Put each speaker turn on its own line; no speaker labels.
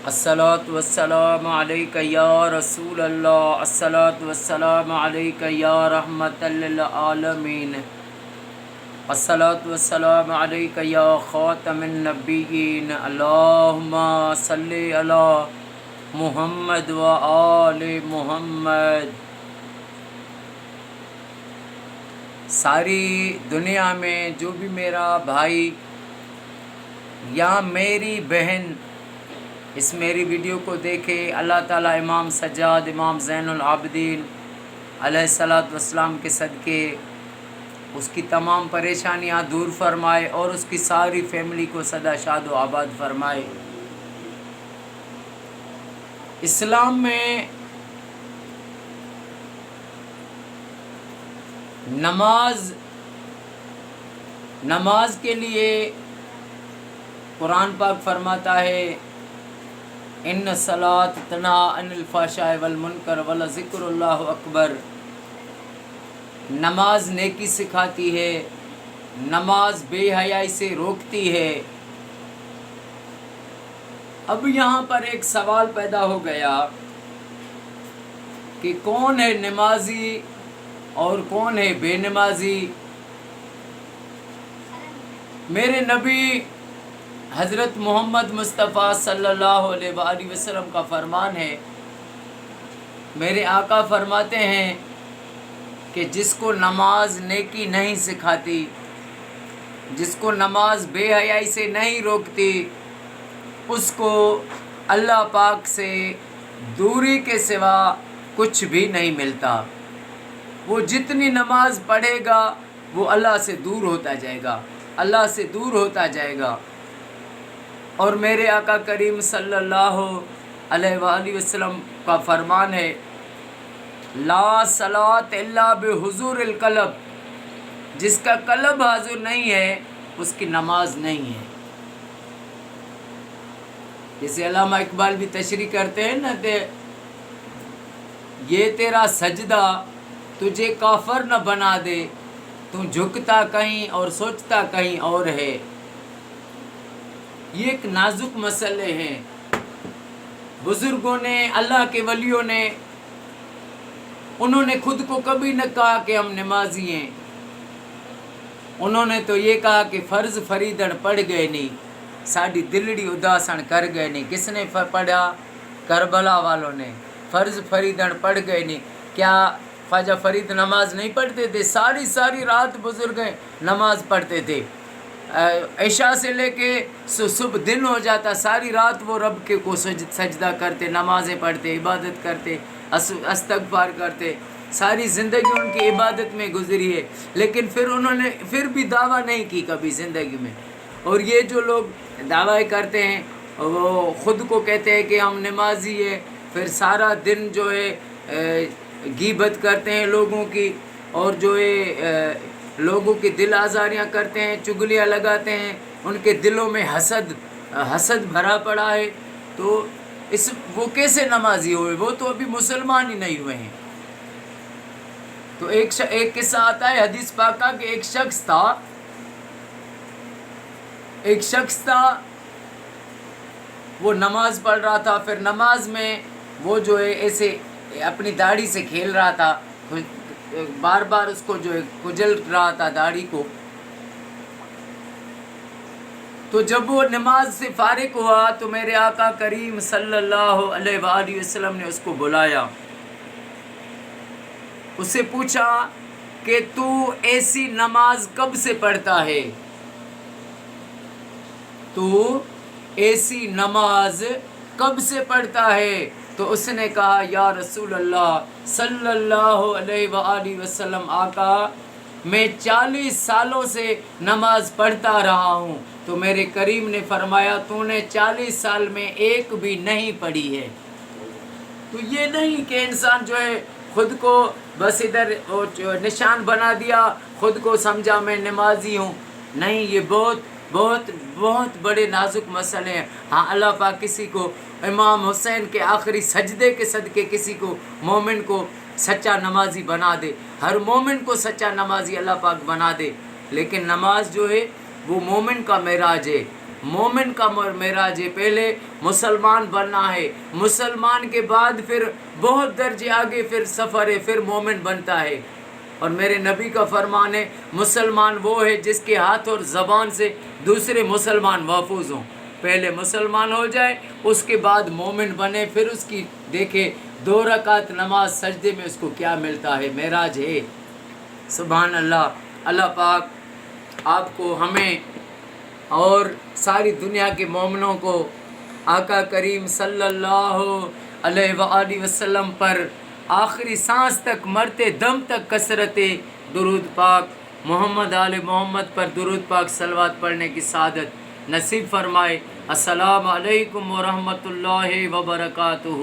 الصلاۃ والسلام علیک یا رسول اللہ، الصلاۃ والسلام علیک یا رحمت للعالمین، الصلاۃ والسلام علیک یا خاتم النبیین، اللہم صلی علی محمد و آل محمد۔ ساری دنیا میں جو بھی میرا بھائی یا میری بہن اس میری ویڈیو کو دیکھے، اللہ تعالیٰ امام سجاد، امام زین العابدین علیہ الصلاۃ والسلام کے صدقے اس کی تمام پریشانیاں دور فرمائے اور اس کی ساری فیملی کو سدا شاد و آباد فرمائے۔ اسلام میں نماز کے لیے قرآن پاک فرماتا ہے ان الصلاۃ تنہی عن الفحشاء والمنکر ولذکر اللہ اکبر۔ نماز نیکی سکھاتی ہے، نماز بے حیائی سے روکتی ہے۔ اب یہاں پر ایک سوال پیدا ہو گیا کہ کون ہے نمازی اور کون ہے بے نمازی؟ میرے نبی حضرت محمد مصطفیٰ صلی اللہ علیہ وآلہ وسلم کا فرمان ہے، میرے آقا فرماتے ہیں کہ جس کو نماز نیکی نہیں سکھاتی، جس کو نماز بے حیائی سے نہیں روکتی، اس کو اللہ پاک سے دوری کے سوا کچھ بھی نہیں ملتا۔ وہ جتنی نماز پڑھے گا وہ اللہ سے دور ہوتا جائے گا، اللہ سے دور ہوتا جائے گا۔ اور میرے آقا کریم صلی اللہ علیہ وآلہ وسلم کا فرمان ہے لا صلاۃ الا بحضور القلب، جس کا قلب حاضر نہیں ہے اس کی نماز نہیں ہے۔ جیسے علامہ اقبال بھی تشریح کرتے ہیں نا کہ یہ تیرا سجدہ تجھے کافر نہ بنا دے، تو جھکتا کہیں اور سوچتا کہیں اور ہے۔ یہ ایک نازک مسئلے ہیں۔ بزرگوں نے، اللہ کے ولیوں نے، انہوں نے خود کو کبھی نہ کہا کہ ہم نمازی ہیں۔ انہوں نے تو یہ کہا کہ فرض فریدن پڑھ گئے نہیں، ساڑی دلڑی اداسن کر گئے نہیں۔ کس نے پڑھا؟ کربلا والوں نے۔ فرض فریدن پڑھ گئے نہیں۔ کیا خواجہ فرید نماز نہیں پڑھتے تھے؟ ساری رات بزرگ نماز پڑھتے تھے۔ عشاء سے لے کے صبح دن ہو جاتا، ساری رات وہ رب کے کو سجدہ کرتے، نمازیں پڑھتے، عبادت کرتے، استغفار کرتے۔ ساری زندگی ان کی عبادت میں گزری ہے، لیکن پھر انہوں نے پھر بھی دعویٰ نہیں کی کبھی زندگی میں۔ اور یہ جو لوگ دعویٰ کرتے ہیں وہ خود کو کہتے ہیں کہ ہم نمازی ہیں، پھر سارا دن جو ہے غیبت کرتے ہیں لوگوں کی، اور جو ہے لوگوں کی دل آزاریاں کرتے ہیں، چگلیاں لگاتے ہیں، ان کے دلوں میں حسد بھرا پڑا ہے، تو وہ کیسے نمازی ہوئے؟ وہ تو ابھی مسلمان ہی نہیں ہوئے ہیں۔ تو ایک قصہ آتا ہے حدیث پاک کا کہ ایک شخص تھا، وہ نماز پڑھ رہا تھا، پھر نماز میں وہ جو ہے ایسے اپنی داڑھی سے کھیل رہا تھا، بار بار اس کو جو ہے کجل رہا تھا داڑھی کو۔ تو جب وہ نماز سے فارغ ہوا تو میرے آقا کریم صلی اللہ علیہ وآلہ وسلم نے اس کو بلایا، اس سے پوچھا کہ تو ایسی نماز کب سے پڑھتا ہے؟ تو ایسی نماز کب سے پڑھتا ہے؟ تو اس نے کہا یا رسول اللہ صلی اللہ علیہ وآلہ وسلم، آقا میں 40 سالوں سے نماز پڑھتا رہا ہوں۔ تو میرے کریم نے فرمایا تو نے 40 سال میں ایک بھی نہیں پڑھی ہے۔ تو یہ نہیں کہ انسان جو ہے خود کو بس ادھر نشان بنا دیا، خود کو سمجھا میں نمازی ہوں۔ نہیں، یہ بہت بڑے نازک مسئلے ہیں۔ ہاں، اللہ پاک کسی کو امام حسین کے آخری سجدے کے صدقے کسی کو مومن کو سچا نمازی بنا دے، ہر مومن کو سچا نمازی اللہ پاک بنا دے، لیکن نماز جو ہے وہ مومن کا معراج ہے۔ مومن کا معراج ہے، پہلے مسلمان بننا ہے، مسلمان کے بعد پھر بہت درجے آگے پھر سفر ہے، پھر مومن بنتا ہے۔ اور میرے نبی کا فرمان ہے مسلمان وہ ہے جس کے ہاتھ اور زبان سے دوسرے مسلمان محفوظ ہوں۔ پہلے مسلمان ہو جائے، اس کے بعد مومن بنے، پھر اس کی دیکھے 2 رکعت نماز سجدے میں اس کو کیا ملتا ہے، معراج ہے۔ سبحان اللہ۔ اللہ پاک آپ کو، ہمیں اور ساری دنیا کے مومنوں کو آقا کریم صلی اللہ علیہ وآلہ وسلم پر آخری سانس تک، مرتے دم تک کثرت درود پاک محمد آل محمد پر درود پاک صلوات پڑھنے کی سعادت نصیب فرمائے۔ السلام علیکم ورحمۃ اللہ وبرکاتہ۔